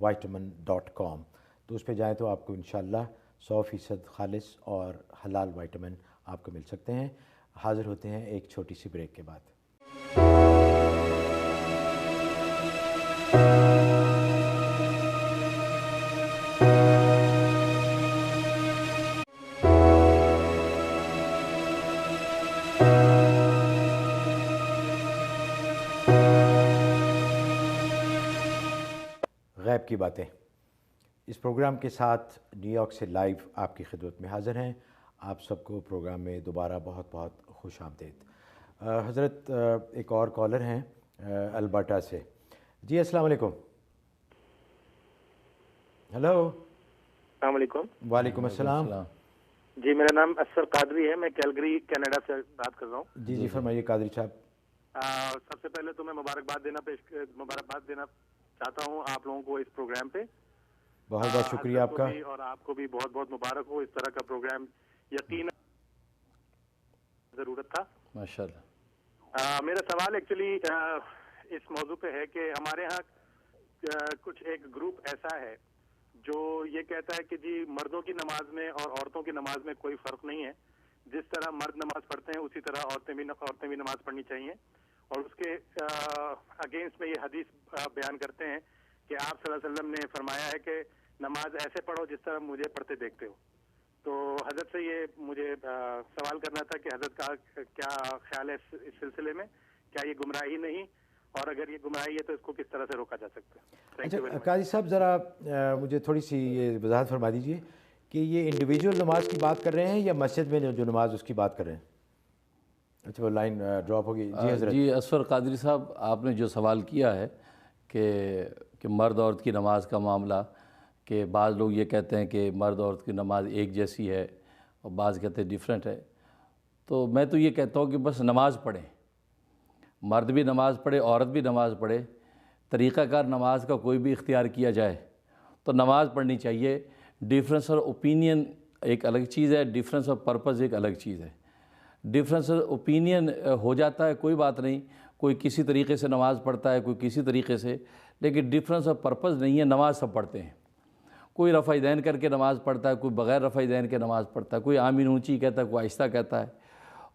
halal-vitamin.com. تو اس پہ جائیں تو آپ کو انشاءاللہ 100% خالص اور حلال وائٹامن آپ کو مل سکتے ہیں. حاضر ہوتے ہیں ایک چھوٹی سی بریک کے بعد. غیب کی باتیں اس پروگرام کے ساتھ نیو یارک سے لائیو آپ کی خدمت میں حاضر ہیں. آپ سب کو پروگرام میں دوبارہ بہت بہت خوش آمدید. حضرت ایک اور کالر ہیں البرٹا سے. جی السلام علیکم. ہیلو. السلام علیکم. وعلیکم السلام. جی میرا نام اسر قادری ہے, میں کیلگری کینیڈا سے بات کر رہا ہوں. جی فرمائیے قادری صاحب. سب سے پہلے تو میں مبارکباد دینا چاہتا ہوں آپ لوگوں کو اس پروگرام پہ. بہت بہت شکریہ آپ کا. اور آپ کو بھی بہت بہت مبارک ہو. اس طرح کا پروگرام یقیناً ضرورت تھا. ماشاءاللہ. میرا سوال ایکچولی اس موضوع پہ ہے کہ ہمارے ہاں کچھ ایک گروپ ایسا ہے جو یہ کہتا ہے کہ جی مردوں کی نماز میں اور عورتوں کی نماز میں کوئی فرق نہیں ہے. جس طرح مرد نماز پڑھتے ہیں اسی طرح عورتیں بھی نماز پڑھنی چاہیے. اور اس کے اگینسٹ میں یہ حدیث بیان کرتے ہیں کہ آپ صلی اللہ علیہ وسلم نے فرمایا ہے کہ نماز ایسے پڑھو جس طرح مجھے پڑھتے دیکھتے ہو. تو حضرت سے یہ مجھے سوال کرنا تھا کہ حضرت کا کیا خیال ہے اس سلسلے میں, کیا یہ گمراہی نہیں, اور اگر یہ گمراہی ہے تو اس کو کس طرح سے روکا جا سکتا ہے. اچھا قاضی صاحب ذرا مجھے تھوڑی سی یہ وضاحت فرما دیجیے کہ یہ انڈیویجول نماز کی بات کر رہے ہیں یا مسجد میں جو نماز اس کی بات کر رہے ہیں. اچھا وہ لائن ڈراپ ہوگی. جی حضرت. جی اسفر قادری صاحب, آپ نے جو سوال کیا ہے کہ مرد عورت کی نماز کا معاملہ, کہ بعض لوگ یہ کہتے ہیں کہ مرد عورت کی نماز ایک جیسی ہے اور بعض کہتے ہیں ڈیفرنٹ ہے. تو میں تو یہ کہتا ہوں کہ بس نماز پڑھیں, مرد بھی نماز پڑھے عورت بھی نماز پڑھے. طریقہ کار نماز کا کوئی بھی اختیار کیا جائے تو نماز پڑھنی چاہیے. ڈیفرنس اور اوپینین ایک الگ چیز ہے, ڈیفرنس اور پرپز ایک الگ چیز ہے. ڈیفرنس اور اوپینین ہو جاتا ہے کوئی بات نہیں, کوئی کسی طریقے سے نماز پڑھتا ہے کوئی کسی طریقے سے, لیکن ڈیفرنس اور پرپز نہیں ہے. نماز سب پڑھتے ہیں, کوئی رفع دین کر کے نماز پڑھتا ہے, کوئی بغیر رفع دین کے نماز پڑھتا ہے, کوئی آمین اونچی کہتا ہے, کوئی آہستہ کہتا ہے.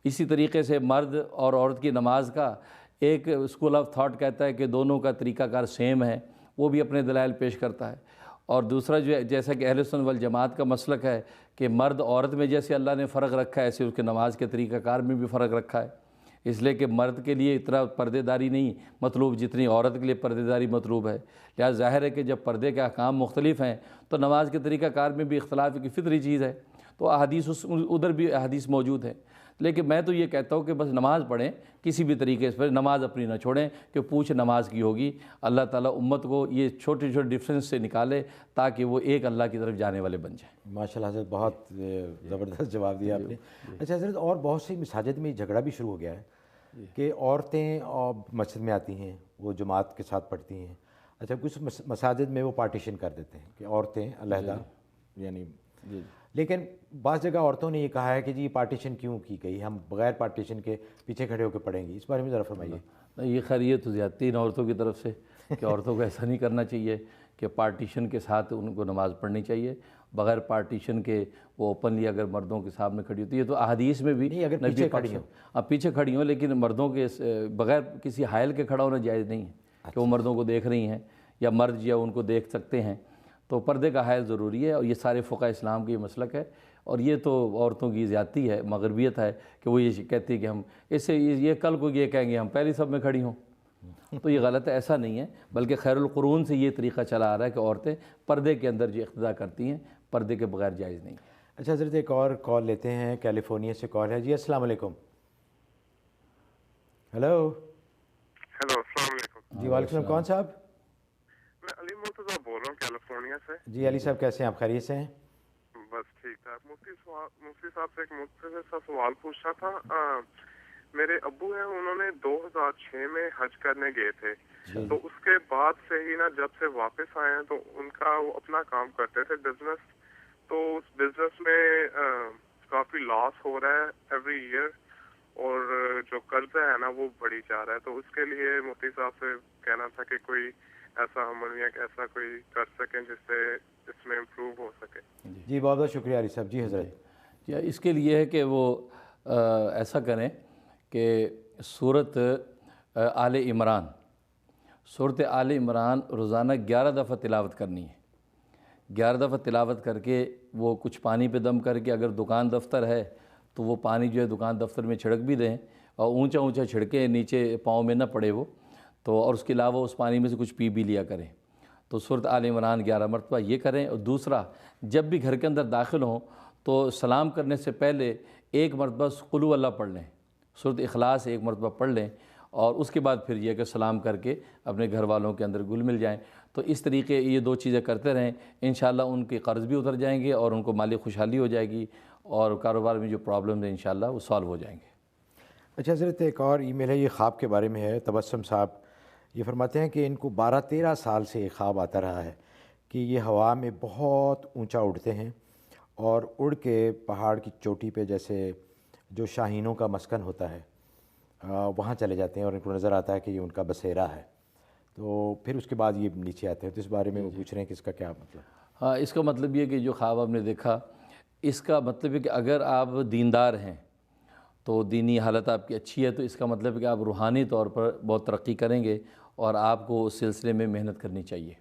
اسی طریقے سے مرد اور عورت کی نماز کا ایک اسکول آف تھاٹ کہتا ہے کہ دونوں کا طریقہ کار سیم ہے, وہ بھی اپنے دلائل پیش کرتا ہے. اور دوسرا جو ہے جیسا کہ اہل سنت والجماعت کا مسلک ہے کہ مرد عورت میں جیسے اللہ نے فرق رکھا ہے ایسے اس کے نماز کے طریقہ کار میں بھی فرق رکھا ہے. اس لیے کہ مرد کے لیے اتنا پردے داری نہیں مطلوب جتنی عورت کے لیے پردے داری مطلوب ہے. لہٰذا ظاہر ہے کہ جب پردے کے احکام مختلف ہیں تو نماز کے طریقہ کار میں بھی اختلاف کی فطری چیز ہے. تو احادیث ادھر بھی احادیث موجود ہیں. لیکن میں تو یہ کہتا ہوں کہ بس نماز پڑھیں کسی بھی طریقے سے, نماز اپنی نہ چھوڑیں کہ پوچھ نماز کی ہوگی. اللہ تعالیٰ امت کو یہ چھوٹے چھوٹے ڈفرینس سے نکالے تاکہ وہ ایک اللہ کی طرف جانے والے بن جائیں. ماشاءاللہ حضرت بہت زبردست جواب دیا آپ نے. اچھا حضرت اور بہت سی مساجد میں جھگڑا بھی شروع ہو گیا ہے کہ عورتیں مسجد میں آتی ہیں وہ جماعت کے ساتھ پڑھتی ہیں. اچھا کچھ مساجد میں وہ پارٹیشن کر دیتے ہیں کہ عورتیں علیحدہ یعنی, لیکن بعض جگہ عورتوں نے یہ کہا ہے کہ جی پارٹیشن کیوں کی گئی, ہم بغیر پارٹیشن کے پیچھے کھڑے ہو کے پڑھیں گی. اس بارے میں ذرا فرمائیے. نہیں یہ خیر یہ تو زیادتی ان عورتوں کی طرف سے کہ عورتوں کو ایسا نہیں کرنا چاہیے کہ پارٹیشن کے ساتھ ان کو نماز پڑھنی چاہیے. بغیر پارٹیشن کے وہ اوپنلی اگر مردوں کے سامنے کھڑی ہوتی ہے تو احادیث میں بھی نہیں, اگر پیچھے کھڑی ہوں اب پیچھے کھڑی ہوں لیکن مردوں کے بغیر کسی حائل کے کھڑا ہونا جائز نہیں ہے کہ وہ مردوں کو دیکھ رہی ہیں یا مرد یا ان کو دیکھ سکتے ہیں. تو پردے کا حائل ضروری ہے اور یہ سارے فقہ اسلام کی یہ مسلک ہے. اور یہ تو عورتوں کی زیادتی ہے, مغربیت ہے کہ وہ یہ کہتی ہے کہ ہم اس سے یہ کل کو یہ کہیں گے ہم پہلی صف میں کھڑی ہوں, تو یہ غلط ہے. ایسا نہیں ہے, بلکہ خیر القرون سے یہ طریقہ چلا آ رہا ہے کہ عورتیں پردے کے اندر جو اقتداء کرتی ہیں پردے کے بغیر جائز نہیں. اچھا حضرت ایک اور کال لیتے ہیں, کیلیفورنیا سے کال ہے. جی السلام علیکم. ہیلو. ہیلو السلام علیکم. جی وعلیکم السلام. کون صاحب؟ میں علی مرتضیٰ بول رہا ہوں کیلیفورنیا سے. جی علی صاحب کیسے ہیں آپ, خیریت سے ہیں؟ بس ٹھیک ٹھاک. مفتی صاحب سے ایک مختصر سا سوال پوچھنا تھا. میرے ابو ہیں, انہوں نے 2006 میں حج کرنے گئے تھے, تو اس کے بعد سے ہی نا جب سے واپس آئے ہیں تو ان کا وہ اپنا کام کرتے تھے بزنس, تو اس بزنس میں کافی لاس ہو رہا ہے ایوری ایئر, اور جو قرضہ ہے نا وہ بڑھی جا رہا ہے. تو اس کے لیے مفتی صاحب سے کہنا تھا کہ کوئی ایسا عمل یا ایسا کوئی کر سکیں جس سے اس میں امپروو ہو سکے؟ جی بہت بہت شکریہ علی صاحب. جی حضرت. یا اس کے لیے ہے کہ وہ ایسا کریں کہ صورت آل عمران روزانہ 11 دفعہ تلاوت کرنی ہے. 11 دفعہ تلاوت کر کے وہ کچھ پانی پہ دم کر کے، اگر دکان دفتر ہے تو وہ پانی جو ہے دکان دفتر میں چھڑک بھی دیں، اور اونچا اونچا چھڑکیں، نیچے پاؤں میں نہ پڑے وہ تو، اور اس کے علاوہ اس پانی میں سے کچھ پی بھی لیا کریں. تو سورۃ آل عمران 11 مرتبہ یہ کریں. اور دوسرا، جب بھی گھر کے اندر داخل ہوں تو سلام کرنے سے پہلے 1 مرتبہ قل هو اللہ پڑھ لیں، سورۃ اخلاص 1 مرتبہ پڑھ لیں، اور اس کے بعد پھر یہ کہ سلام کر کے اپنے گھر والوں کے اندر گل مل جائیں. تو اس طریقے یہ 2 چیزیں کرتے رہیں، انشاءاللہ ان کے قرض بھی اتر جائیں گے اور ان کو مالی خوشحالی ہو جائے گی، اور کاروبار میں جو پرابلم ہیں انشاءاللہ وہ سالو ہو جائیں گے. اچھا حضرت، ایک اور ای میل ہے، یہ خواب کے بارے میں ہے. تبسم صاحب یہ فرماتے ہیں کہ ان کو 12-13 سال سے ایک خواب آتا رہا ہے کہ یہ ہوا میں بہت اونچا اڑتے ہیں اور اڑ کے پہاڑ کی چوٹی پہ، جیسے جو شاہینوں کا مسکن ہوتا ہے وہاں چلے جاتے ہیں، اور ان کو نظر آتا ہے کہ یہ ان کا بسیرا ہے. تو پھر اس کے بعد یہ نیچے آتے ہیں. تو اس بارے میں وہ پوچھ رہے ہیں کہ اس کا کیا مطلب؟ ہاں، اس کا مطلب یہ کہ جو خواب آپ نے دیکھا، اس کا مطلب ہے کہ اگر آپ دیندار ہیں تو دینی حالت آپ کی اچھی ہے، تو اس کا مطلب ہے کہ آپ روحانی طور پر بہت ترقی کریں گے اور آپ کو اس سلسلے میں محنت کرنی چاہیے.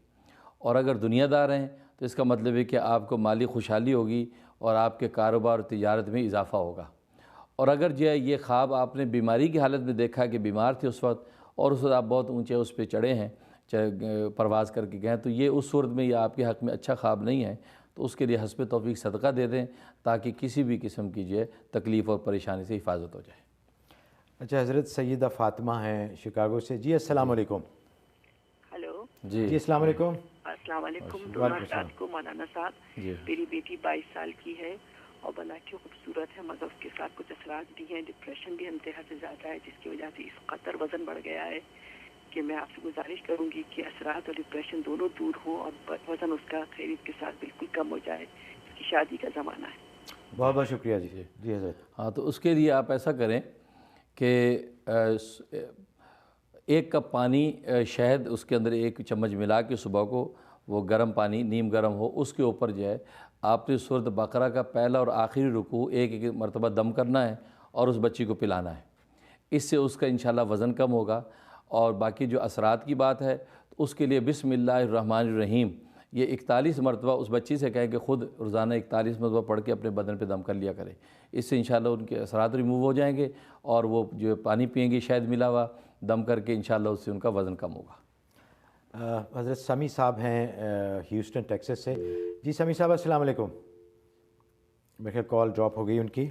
اور اگر دنیا دار ہیں تو اس کا مطلب ہے کہ آپ کو مالی خوشحالی ہوگی اور آپ کے کاروبار اور تجارت میں اضافہ ہوگا. اور اگر جو ہے یہ خواب آپ نے بیماری کی حالت میں دیکھا کہ بیمار تھے اس وقت، اور اس وقت آپ بہت اونچے اس پہ چڑھے ہیں، پرواز کر کے گئے، تو یہ اس صورت میں یہ آپ کے حق میں اچھا خواب نہیں ہے. تو اس کے لیے حسب توفیق صدقہ دے دیں تاکہ کسی بھی قسم کی جو ہے تکلیف اور پریشانی سے حفاظت ہو جائے. اچھا حضرت، سیدہ فاطمہ ہیں شکاگو سے. جی السلام علیکم. ہیلو. جی السلام علیکم. السلام علیکم. السلام کو مولانا صاحب، جی میری بیٹی 22 سال کی ہے اور بلا کی خوبصورت ہے، مگر اس کے ساتھ کچھ اثرات بھی ہیں. ڈپریشن بھی انتہا سے زیادہ ہے، جس کی وجہ سے اس قدر وزن بڑھ گیا ہے کہ میں آپ سے گزارش کروں گی کہ اثرات اور ڈپریشن دونوں دور ہوں اور وزن اس کا خیریت کے ساتھ بالکل کم ہو جائے. اس کی شادی کا زمانہ ہے. بہت بہت شکریہ. جی جی حضرت. ہاں، تو اس کے لیے آپ ایسا کریں کہ 1 کپ پانی، شہد اس کے اندر 1 چمچ ملا کے صبح کو، وہ گرم پانی نیم گرم ہو، اس کے اوپر جو ہے آپ نے سورۃ بقرہ کا پہلا اور آخری رکوع 1 مرتبہ دم کرنا ہے اور اس بچی کو پلانا ہے. اس سے اس کا انشاءاللہ وزن کم ہوگا. اور باقی جو اثرات کی بات ہے تو اس کے لیے بسم اللہ الرحمن الرحیم یہ 41 مرتبہ اس بچی سے کہیں کہ خود روزانہ 41 مرتبہ پڑھ کے اپنے بدن پہ دم کر لیا کرے. اس سے انشاءاللہ ان کے اثرات ریموو ہو جائیں گے، اور وہ جو پانی پئیں گی شہد ملا ہوا دم کر کے، انشاءاللہ اس سے ان کا وزن کم ہوگا. حضرت سمی صاحب ہیں ہیوسٹن ٹیکسس سے. جی سمی صاحب السلام علیکم. میرے خیال کال ڈراپ ہو گئی ان کی.